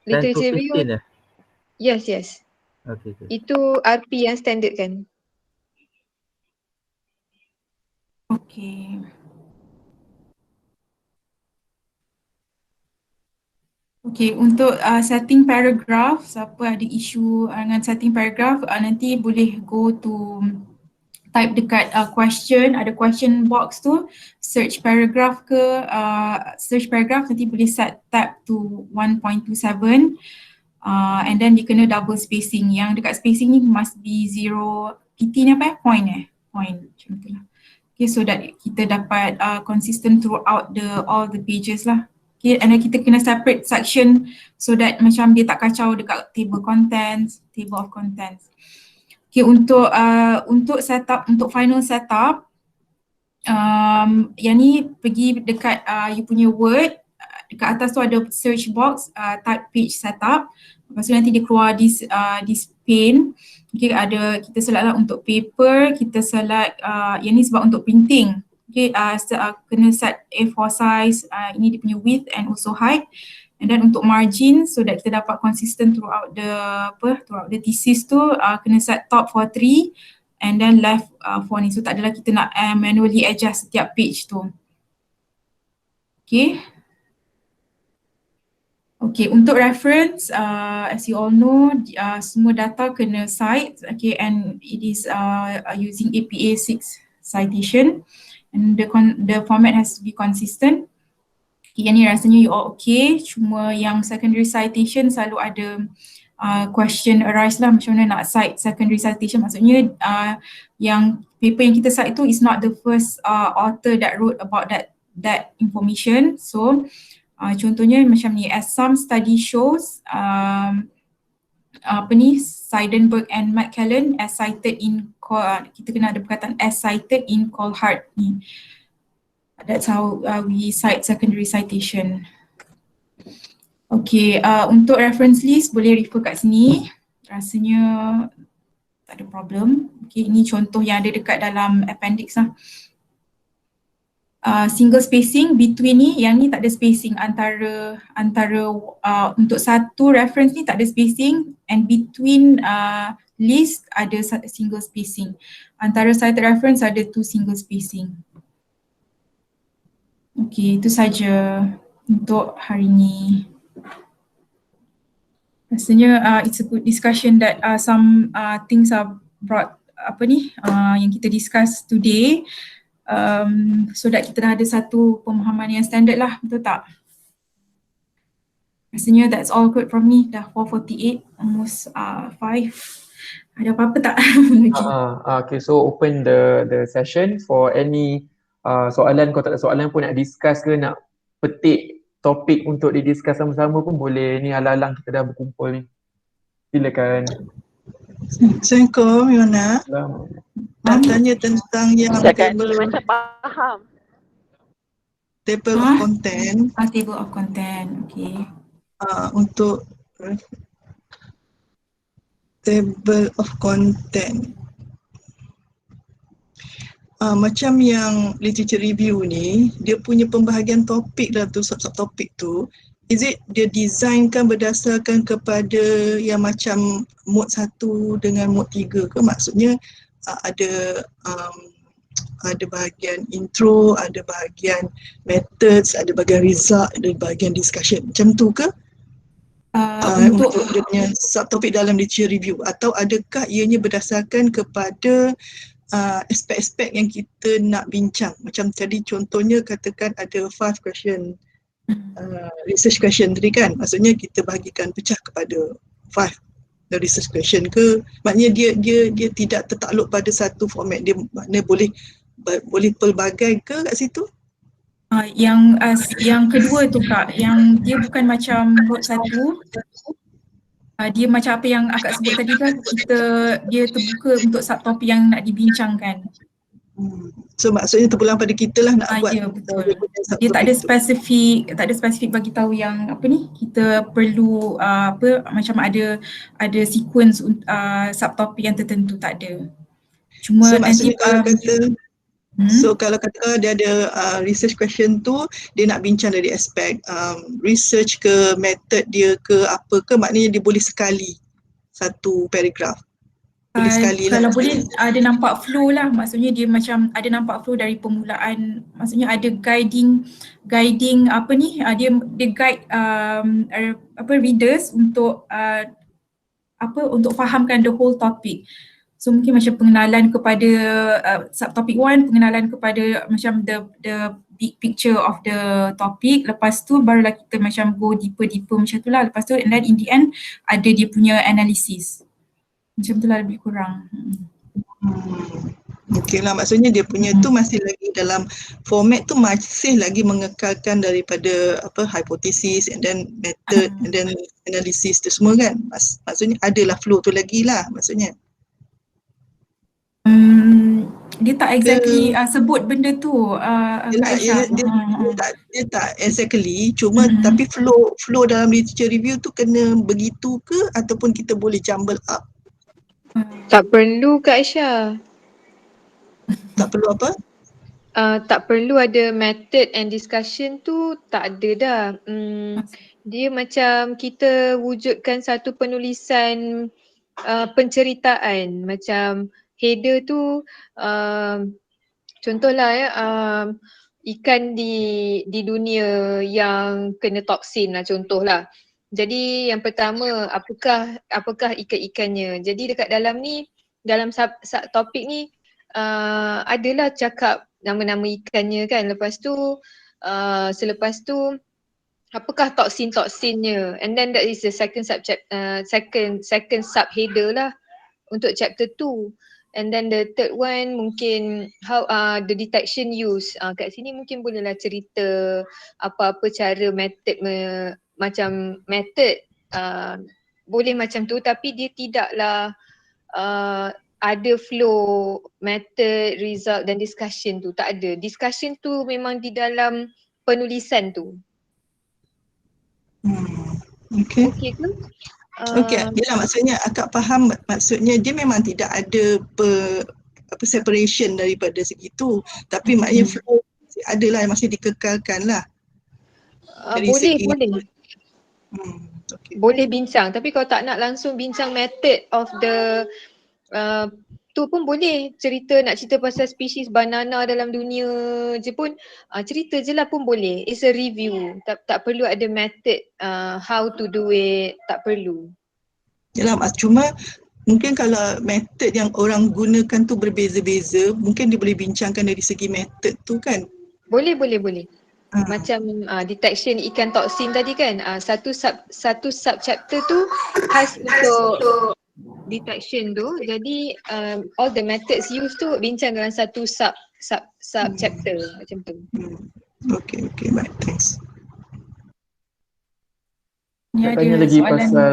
literature review. 10 to 15 lah? Yes. Okay. Itu RP yang standard kan? Okay. Okay, untuk setting paragraph, siapa ada isu dengan setting paragraph, nanti boleh go to type dekat question, ada question box tu, search paragraph ke, search paragraph nanti boleh set tab to 1.27 and then dia kena double spacing. Yang dekat spacing ni must be 0, PT ni apa point macam tu lah. Okay, so that kita dapat consistent throughout all the pages lah. Okay, and then kita kena separate section so that macam dia tak kacau dekat table of contents. Okay, untuk setup, untuk final setup, yang ni pergi dekat you punya Word, dekat atas tu ada search box, type page setup. Lepas tu nanti dia keluar this pane. Okay, kita select lah untuk paper, kita select, yang ni sebab untuk printing. Okay, kena set A4 size, ini dia punya width and also height. And then untuk margin, so that kita dapat consistent throughout the thesis tu, kena set top for 3 and then left for ni. So tak adalah kita nak manually adjust setiap page tu. Okay, untuk reference, as you all know, semua data kena cite, okay, and it is using APA 6 citation, and the format has to be consistent. Okay, yang ni rasanya you all okay, cuma yang secondary citation selalu ada question arise lah, macam mana nak cite secondary citation. Maksudnya yang paper yang kita cite tu is not the first author that wrote about that information. So contohnya macam ni, as some study shows, Seidenberg and McKellen as cited in, kita kena ada perkataan as cited in Colhart ni. That's how we cite secondary citation. Okay, untuk reference list boleh refer kat sini. Rasanya tak ada problem. Okay, ini contoh yang ada dekat dalam appendix lah. Single spacing between ni, yang ni tak ada spacing antara untuk satu reference ni tak ada spacing, and between list ada single spacing. Antara cited reference ada 2 single spacing. Okay, itu saja untuk hari ni. Rasanya it's a good discussion that some things are brought yang kita discuss today, so that kita dah ada satu pemahaman yang standard lah, betul tak? Rasanya that's all good from me, dah 4:48, almost 5. Ada apa-apa tak? Okay, so open the session for any soalan. Kalau tak ada soalan pun nak discuss ke, nak petik topik untuk didiscuss sama-sama pun boleh. Ni alang-alang kita dah berkumpul ni. Silakan. Assalamualaikum Iwana. Nak tanya tentang yang table of content. Table of content, okay. Untuk table of content, macam yang literature review ni, dia punya pembahagian topik lah tu, sub-topik tu, is it dia designkan berdasarkan kepada yang macam mode 1 dengan mode 3 ke? Maksudnya ada bahagian intro, ada bahagian methods, ada bahagian result, ada bahagian discussion, macam tu ke? Untuk dia punya subtopik dalam literature review, atau adakah ianya berdasarkan kepada aspek-aspek yang kita nak bincang. Macam tadi contohnya katakan ada 5 question, research question tadi kan, maksudnya kita bahagikan pecah kepada 5 the research question ke, maknanya dia tidak tertakluk pada satu format, dia maknanya boleh pelbagai ke kat situ? Yang kedua tu Kak, yang dia bukan macam mode 1, dia macam apa yang akak sebut tadi tu, dia terbuka untuk subtopik yang nak dibincangkan. So maksudnya terpulang pada kita lah nak buat. Ya betul. Dia tak ada spesifik bagi tahu yang apa ni, kita perlu macam ada sequence subtopik yang tertentu, tak ada. Cuma So nanti maksudnya kalau kata so kalau kata dia ada research question tu, dia nak bincang dari aspek research ke, method dia ke, apa ke, maknanya dia boleh sekali satu paragraf. Boleh sekali lah. Kalau boleh ada nampak flow lah, maksudnya dia macam ada nampak flow dari permulaan, maksudnya ada guiding apa ni, dia guide readers untuk untuk fahamkan the whole topic. So mungkin macam pengenalan kepada subtopic 1, pengenalan kepada macam the big picture of the topic, lepas tu barulah kita macam go deeper macam tu lah, lepas tu and then in the end ada dia punya analysis. Macam tu lah lebih kurang. Okey lah, maksudnya dia punya tu masih lagi dalam format tu, masih lagi mengekalkan daripada hipotesis and then method and then analysis tu semua kan. Maksudnya adalah flow tu lagi lah maksudnya. Dia tak exactly sebut benda tu Kak Aisyah. Dia tak exactly, cuma tapi flow dalam literature review tu kena begitu ke ataupun kita boleh jumble up? Tak perlu Kak Aisyah. Tak perlu apa? Tak perlu ada method and discussion tu, tak ada dah. Dia macam kita wujudkan satu penulisan penceritaan, macam header tu contohlah ikan di dunia yang kena toksin lah, contohlah. Jadi yang pertama, apakah ikan-ikannya. Jadi dekat dalam ni, dalam topik ni adalah cakap nama-nama ikannya kan. Lepas tu selepas tu apakah toksin-toksinnya, and then that is the second subheader lah untuk chapter 2. And then the third one mungkin how the detection use. Kat sini mungkin bolehlah cerita apa-apa cara method macam method boleh macam tu, tapi dia tidaklah ada flow method, result dan discussion tu, tak ada. Discussion tu memang di dalam penulisan tu. Okay. Okey ke? Okey, yelah maksudnya akak faham, maksudnya dia memang tidak ada separation daripada segitu, tapi maknanya flow adalah masih dikekalkan lah. Boleh. Boleh bincang, tapi kalau tak nak langsung bincang method of the tu pun boleh. Nak cerita pasal spesies banana dalam dunia je pun cerita je lah pun boleh. It's a review. Tak perlu ada method how to do it, tak perlu. Yalah, cuma mungkin kalau method yang orang gunakan tu berbeza-beza, mungkin dia boleh bincangkan dari segi method tu kan? Boleh. Macam detection ikan toksin tadi kan, satu sub chapter tu khas untuk detection tu. Jadi all the methods used tu bincang dalam satu sub chapter macam tu. Okay, baik, thanks. Nak tanya lagi pasal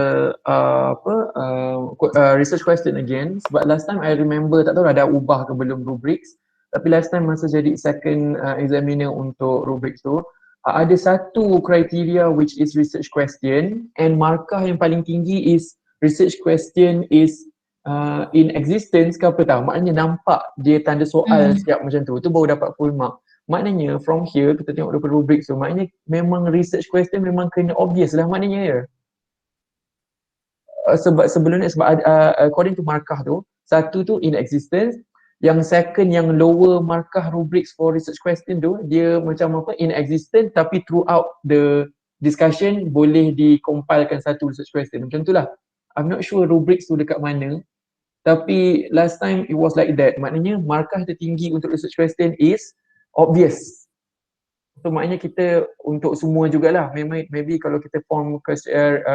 research question again, sebab last time I remember, tak tahu dah ubah ke belum rubrics, tapi last time masa jadi second examiner untuk rubrics tu, ada satu kriteria which is research question, and markah yang paling tinggi is research question is in existence ke apa tahu, maknanya nampak dia tanda soal setiap macam tu baru dapat full mark. Maknanya from here kita tengok daripada rubrics tu, maknanya memang research question memang kena obvious lah maknanya ya. Sebab sebelumnya, according to markah tu, satu tu in existence, yang second yang lower markah rubrics for research question tu, dia macam apa, in existence tapi throughout the discussion boleh dikompilekan satu research question. Macam tu lah. I'm not sure rubrics tu dekat mana, Tapi last time it was like that. Maknanya markah tertinggi untuk research question is obvious. So maknanya kita untuk semua jugalah, maybe kalau kita form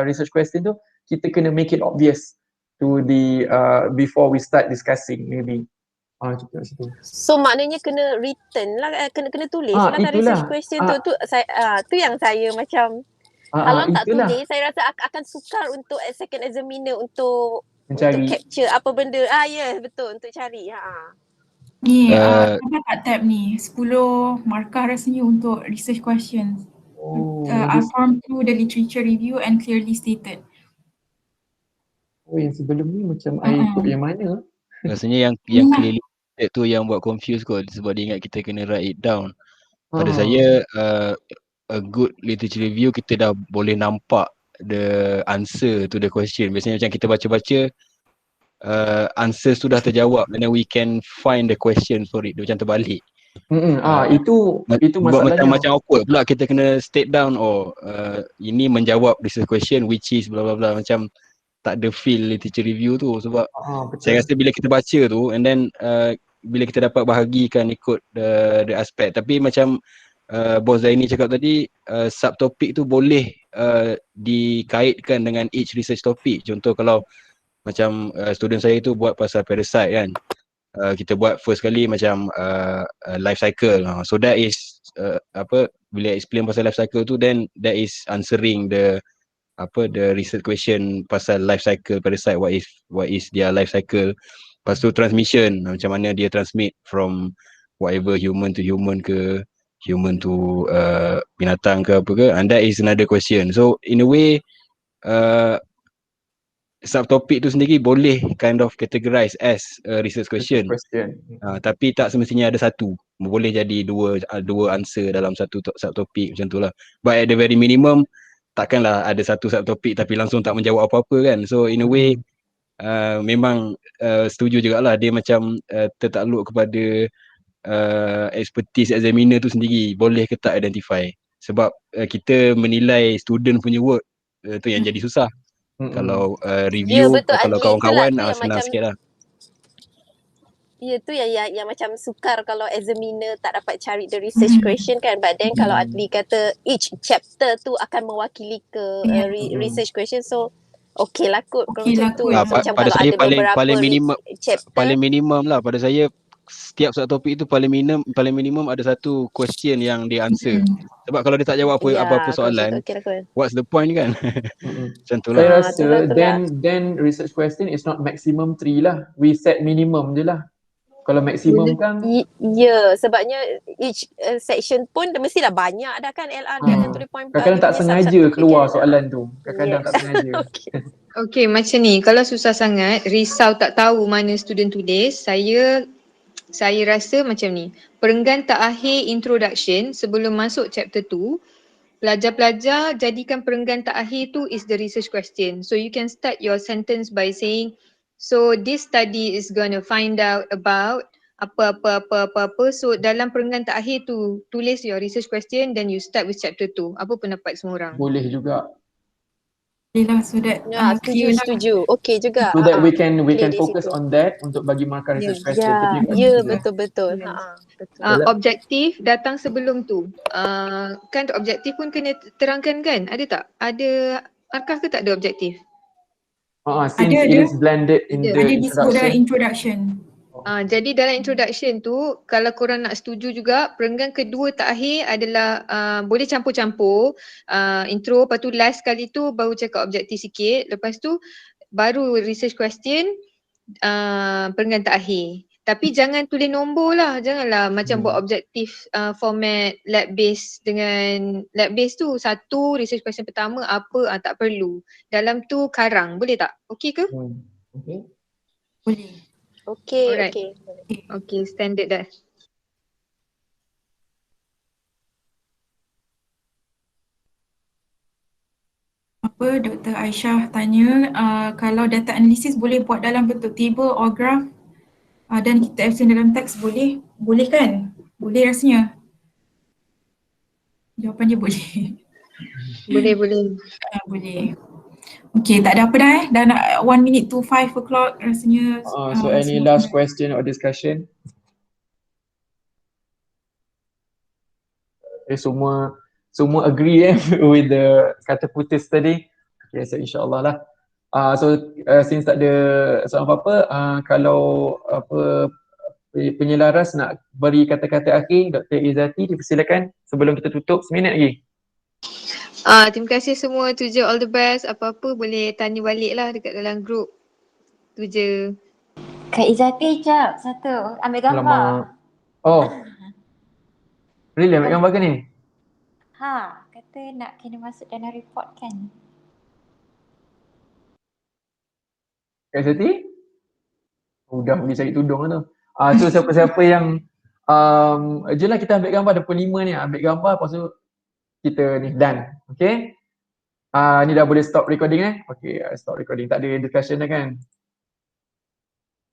research question tu, kita kena make it obvious to the before we start discussing maybe. Cakap situ. So maknanya kena written lah, kena tulis lah kan Itulah. research question tu saya tu yang saya macam kalau tak itulah. tulis saya rasa akan sukar untuk second examiner untuk Mencari. capture apa benda. Yes, betul, untuk cari. Ni ada kat tab ni 10 markah rasanya untuk research questions. I formed through the literature review and clearly stated. Yang sebelum ni macam I ikut yang mana? Rasanya yang clearly tu yang buat confuse kot, sebab dia ingat kita kena write it down. Pada saya a good literature review, kita dah boleh nampak the answer to the question. Biasanya macam kita baca-baca answers tu dah terjawab, and then we can find the question for it. Dia macam terbalik. Itu masalahnya. Macam awkward pula kita kena state down, ini menjawab this question which is bla bla bla, macam tak ada feel literature review tu. Sebab saya rasa bila kita baca tu, and then bila kita dapat bahagikan ikut the aspek. Tapi macam Bos Zaini cakap tadi, subtopik tu boleh dikaitkan dengan each research topic. Contoh kalau macam student saya tu buat pasal parasite kan, kita buat first kali macam life cycle. So that is bila explain pasal life cycle tu, then that is answering the research question pasal life cycle parasite, what is their life cycle. Lepas tu transmission, macam mana dia transmit from whatever human to human ke human to binatang ke apa ke, and that is another question. So in a way subtopik tu sendiri boleh kind of categorize as a research question. Tapi tak semestinya ada satu, boleh jadi dua answer dalam satu subtopik, macam tu lah. But at the very minimum, takkanlah ada satu subtopik tapi langsung tak menjawab apa-apa kan. So in a way memang setuju jugalah, dia macam tertakluk kepada expertise examiner tu sendiri, boleh ke tak identify. Sebab kita menilai student punya work tu yang jadi susah. Kalau review, betul, kalau kawan-kawan senang sikit lah. Ya, tu yang macam sukar kalau examiner tak dapat cari the research question kan. But then kalau Adli kata each chapter tu akan mewakili ke research question, so okay lah kot kalau macam tu. Macam pada kalau saya ada paling minimum lah pada saya, setiap satu topik itu paling minimum ada satu question yang dia answer. Sebab kalau dia tak jawab apa-apa soalan, what's the point kan? Macam tu lah. Saya rasa then research question is not maximum 3 lah. We set minimum je lah. Kalau maksimum kan sebabnya each section pun mestilah banyak dah kan LR dia akan tulis point. Kadang-kadang tak sengaja keluar soalan tu. Kadang-kadang tak sengaja. Okay, macam ni, kalau susah sangat, risau tak tahu mana student tulis, saya rasa macam ni. Perenggan terakhir introduction sebelum masuk chapter 2, pelajar-pelajar jadikan perenggan terakhir tu is the research question. So you can start your sentence by saying, so this study is gonna find out about apa. So dalam perenggan terakhir tu, tulis your research question, then you start with chapter 2. Apa pendapat semua orang? Boleh juga. So that setuju. Okay juga. So that we can focus on that untuk bagi markah research question. Betul. Objektif datang sebelum tu. Kan objektif pun kena terangkan kan? Ada tak? Ada markah ke tak ada objektif? Since it is blended in the introduction. Jadi dalam introduction tu, kalau korang nak setuju juga, perenggan kedua terakhir adalah boleh campur-campur intro, lepas tu last kali tu baru cakap objektif sikit, lepas tu baru research question, perenggan terakhir. Tapi jangan tulis nombor lah, janganlah macam buat objektif format lab based dengan lab based tu, satu research question pertama apa, tak perlu. Dalam tu karang, boleh tak? Okey ke? Okay. Boleh. Okay, standard dah. Dr. Aisyah tanya kalau data analisis boleh buat dalam bentuk table or graph dan kita extend dalam teks, boleh kan? Boleh rasanya. Jawapan dia boleh. Boleh. Boleh. Okay, tak ada apa dah dah nak 1 minute to 5 o'clock rasanya. So any semua last kena- question or discussion? Semua agree with the kata putus tadi. Okay, so insyaAllah lah. Since tak ada soalan apa-apa, kalau penyelaras nak beri kata-kata akhir, Dr. Izzati, dipersilakan sebelum kita tutup, seminit lagi. Terima kasih semua tu je, all the best. Apa-apa boleh tanya balik lah dekat dalam group. Tu je. Kak Izzati, jap satu. Ambil gambar. Oh. Really ambil gambar ke ni? Ha, kata nak kena masuk dalam report kan. Kak Izzati? Dah pergi cari tudung lah tu. So siapa-siapa yang je lah kita ambil gambar, ada pukul 5 ni, ambil gambar lepas tu kita ni done. Okay? Ni dah boleh stop recording Okay, stop recording. Tak ada discussion dah kan?